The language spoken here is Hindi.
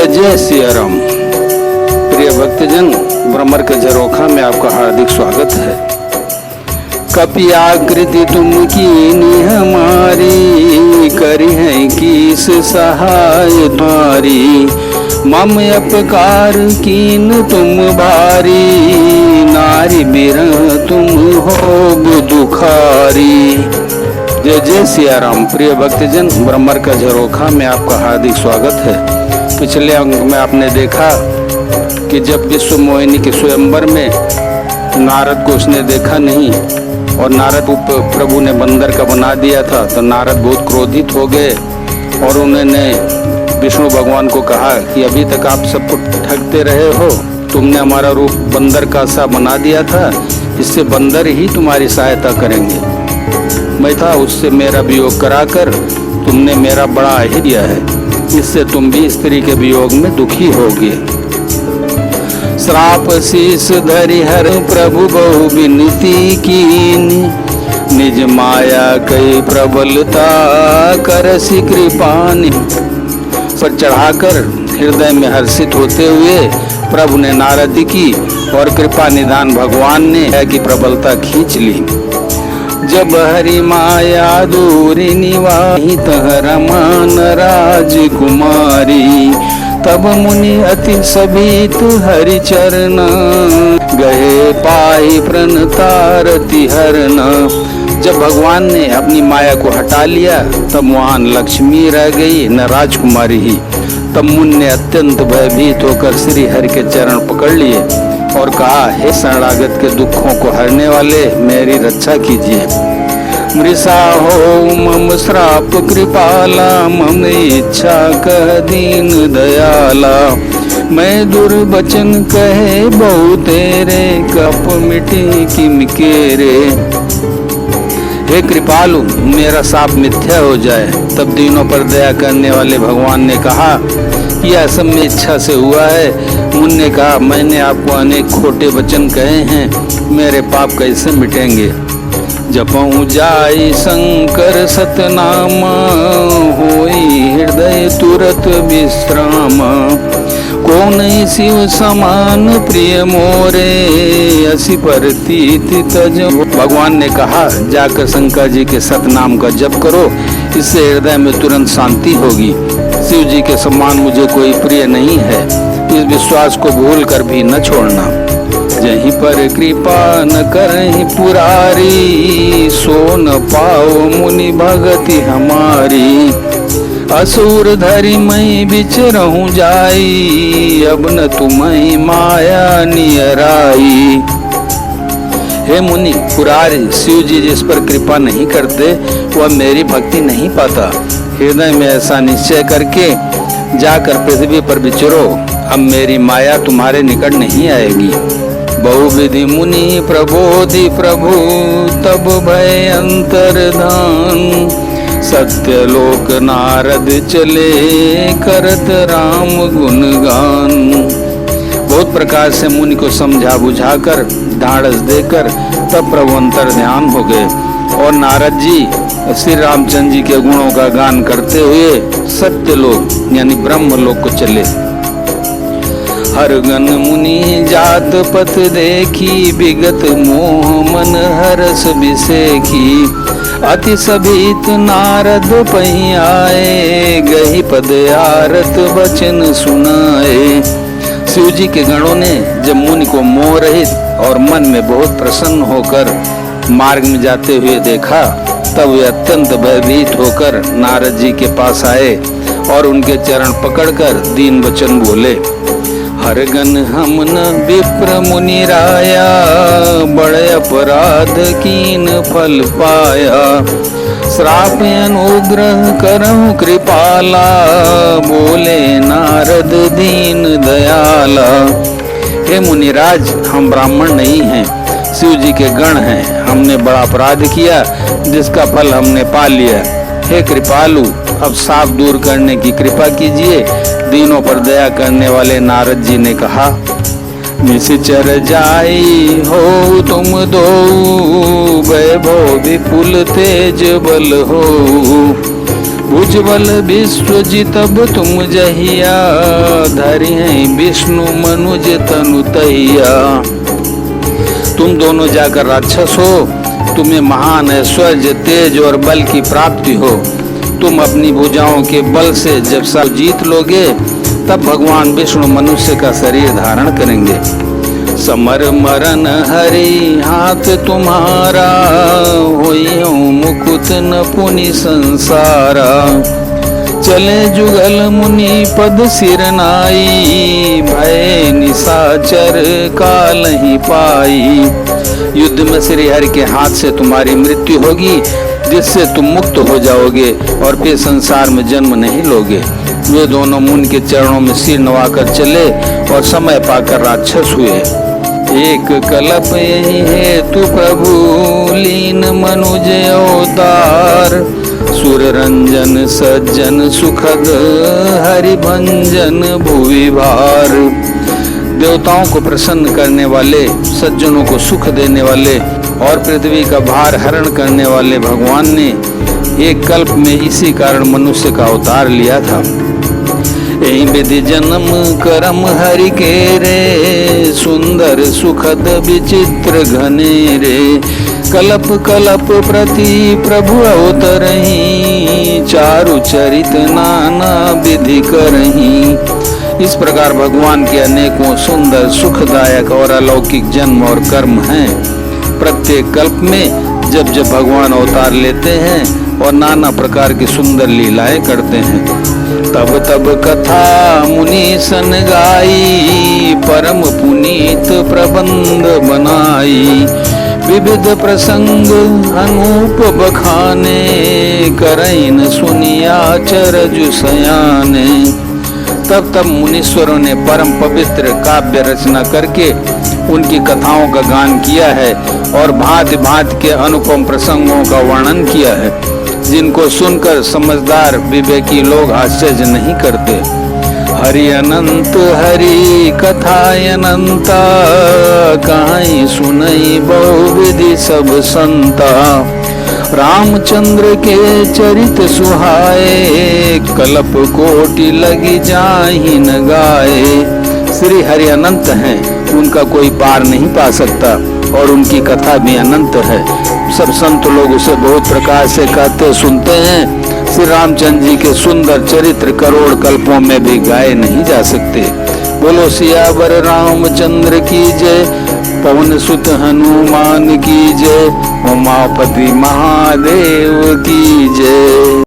जय सिया राम। प्रिय भक्तजन, ब्रह्मर के झरोखा में आपका हार्दिक स्वागत है। कपि आकृति तुम कीनी हमारी, करी है किस सहाय तुम्हारी। मम अपकार कीन तुम भारी, नारी बिरह तुम हो दुखारी। जय जय सिया राम। प्रिय भक्तजन, ब्रह्मर का झरोखा में आपका हार्दिक स्वागत है। पिछले अंक में आपने देखा कि जब विश्व मोहिनी के स्वयंवर में नारद को उसने देखा नहीं और नारद को प्रभु ने बंदर का बना दिया था, तो नारद बहुत क्रोधित हो गए और उन्होंने विष्णु भगवान को कहा कि अभी तक आप सबको ठगते रहे हो, तुमने हमारा रूप बंदर का सा बना दिया था, इससे बंदर ही तुम्हारी सहायता करेंगे। मैं था उससे मेरा वियोग कराकर तुमने मेरा बड़ा ही दिया है, इससे तुम भी स्त्री के वियोग में दुखी होगे। श्राप शीस धरि हर प्रभु बहु विनती कीनी, निज माया कई प्रबलता करसी कृपानी। पर चढ़ाकर हृदय में हर्षित होते हुए प्रभु ने नारद की और कृपा निदान भगवान ने की प्रबलता खींच ली। जब हरि माया दूरी निवाहित रमान राजकुमारी, तब मुनि अति सभीत हरि चरण, गए पाई प्रणतारति हरण। जब भगवान ने अपनी माया को हटा लिया तब वहां लक्ष्मी रह गई न राजकुमारी ही। तब मुनि ने अत्यंत भयभीत होकर श्री हरि के चरण पकड़ लिए और कहा, हे शरणागत के दुखों को हरने वाले, मेरी रक्षा कीजिए। मृषा हो मम श्राप कृपाला, मम इच्छा कह दीन दयाला। मैं दुर्वचन कहे बहु तेरे, कप मिटी किम केरे। हे कृपालु, मेरा साप मिथ्या हो जाए। तब दीनों पर दया करने वाले भगवान ने कहा, यह सब में इच्छा से हुआ है। मुनि ने कहा, मैंने आपको अनेक खोटे वचन कहे हैं, मेरे पाप कैसे मिटेंगे। जपऊं जाई शंकर सतनामा, होई हृदय तुरत विश्राम। कौन शिव समान प्रिय मोरे, असी परतीत तज। भगवान ने कहा, जाकर शंकर जी के सतनाम का जप करो, इससे हृदय में तुरंत शांति होगी। शिव जी के समान मुझे कोई प्रिय नहीं है, इस विश्वास को भूल कर भी न छोड़ना। जहीं पर कृपा न करहि पुरारी, सो न पाओ मुनि भगति हमारी। असुर धरि मई बिचरहूं जाई, अब न तुम्हि माया नियराई। हे मुनि, पुरारी शिव जी जिस पर कृपा नहीं करते वह मेरी भक्ति नहीं पाता। हृदय में ऐसा निश्चय करके जाकर पृथ्वी पर विचरो, अब मेरी माया तुम्हारे निकट नहीं आएगी। बहुविधि मुनि प्रबोधि प्रभु, तब भय अंतर्धान। सत्यलोक नारद चले, करत राम गुणगान। बहुत प्रकार से मुनि को समझा बुझाकर ढाढ़स देकर तब प्रभु अंतर ध्यान हो गए और नारद जी श्री रामचंद्र जी के गुणों का गान करते हुए सत्यलोक यानी ब्रह्मलोक को चले। हर गण मुनि जात पथ देखी, विगत मोह मन हरस बिसेखी। अति सभीत नारद पही आए, गही पद आरत वचन सुनाए। शिव जी के गणों ने जब मुनि को मोह रहित और मन में बहुत प्रसन्न होकर मार्ग में जाते हुए देखा, तब वे अत्यंत भयभीत होकर नारद जी के पास आए और उनके चरण पकड़कर दीन वचन बोले। हर गण हम न विप्र मुनि राया, बड़े अपराध कीन फल पाया। श्राप अनुग्रह करहु कृपाला, बोले नारद दीन दयाला। हे मुनिराज, हम ब्राह्मण नहीं हैं, शिव जी के गण हैं। हमने बड़ा अपराध किया जिसका फल हमने पा लिया। हे कृपालु, अब साफ दूर करने की कृपा कीजिए। दीनों पर दया करने वाले नारद जी ने कहा, निश्चर जाई हो तुम दो, वैभव विपुल तेज बल हो। भुजबल विश्वजित अब तुम जहिया, धरि हैं विष्णु मनुज तनु तहिया। तुम दोनों जाकर राक्षस हो, तुम्हें महान ऐश्वर्य, तेज और बल की प्राप्ति हो। तुम अपनी भुजाओं के बल से जब सब जीत लोगे, तब भगवान विष्णु मनुष्य का शरीर धारण करेंगे। समर मरन हरि हाथ तुम्हारा, होई हूँ मुकुट न पुनि संसारा। चले जुगल मुनि पद सिर नाई, भय निशाचर काल ही पाई। युद्ध में श्री हरि के हाथ से तुम्हारी मृत्यु होगी, जिससे तुम मुक्त हो जाओगे और फिर संसार में जन्म नहीं लोगे। वे दोनों मुनि के चरणों में सिर नवाकर चले और समय पाकर राक्षस हुए। एक कल्प यही है तू प्रभु, लीन मनुज अवतार। सुर रंजन सज्जन सुखद, हरि भंजन भुवि भार। देवताओं को प्रसन्न करने वाले, सज्जनों को सुख देने वाले और पृथ्वी का भार हरण करने वाले भगवान ने एक कल्प में इसी कारण मनुष्य का अवतार लिया था। यही विधि जन्म करम हरि के रे, सुंदर सुखद विचित्र घनेरे। कलप कलप प्रति प्रभु अवतरहि, चारु चरित नाना विधि करहि। इस प्रकार भगवान के अनेकों सुंदर सुखदायक और अलौकिक जन्म और कर्म हैं। प्रत्येक कल्प में जब जब भगवान अवतार लेते हैं और नाना प्रकार की सुंदर लीलाएं करते हैं, तब तब कथा मुनि सन गाई, परम पुनीत प्रबंध बनाई। विविध प्रसंग अनूप बखाने, करैन सुनिया चरजु सयाने। तब तब मुनीश्वरों ने परम पवित्र काव्य रचना करके उनकी कथाओं का गान किया है और भांति भांति के अनुपम प्रसंगों का वर्णन किया है, जिनको सुनकर समझदार विवेकी लोग आश्चर्य नहीं करते। हरि अनंत हरि कथा अनंता, कहाई सुनई बहुविधि सब संता। रामचंद्र के चरित सुहाए, कल्प कोटि लगी जाहि न गाए। श्री हरि अनंत हैं, उनका कोई पार नहीं पा सकता और उनकी कथा भी अनंत है। सब संत लोग उसे बहुत प्रकार से कहते सुनते हैं। श्री रामचंद्र जी के सुंदर चरित्र करोड़ कल्पों में भी गाए नहीं जा सकते। बोलो सियावर रामचंद्र की जय, पवन सुत हनुमान की जय, उमापति महादेव की जय।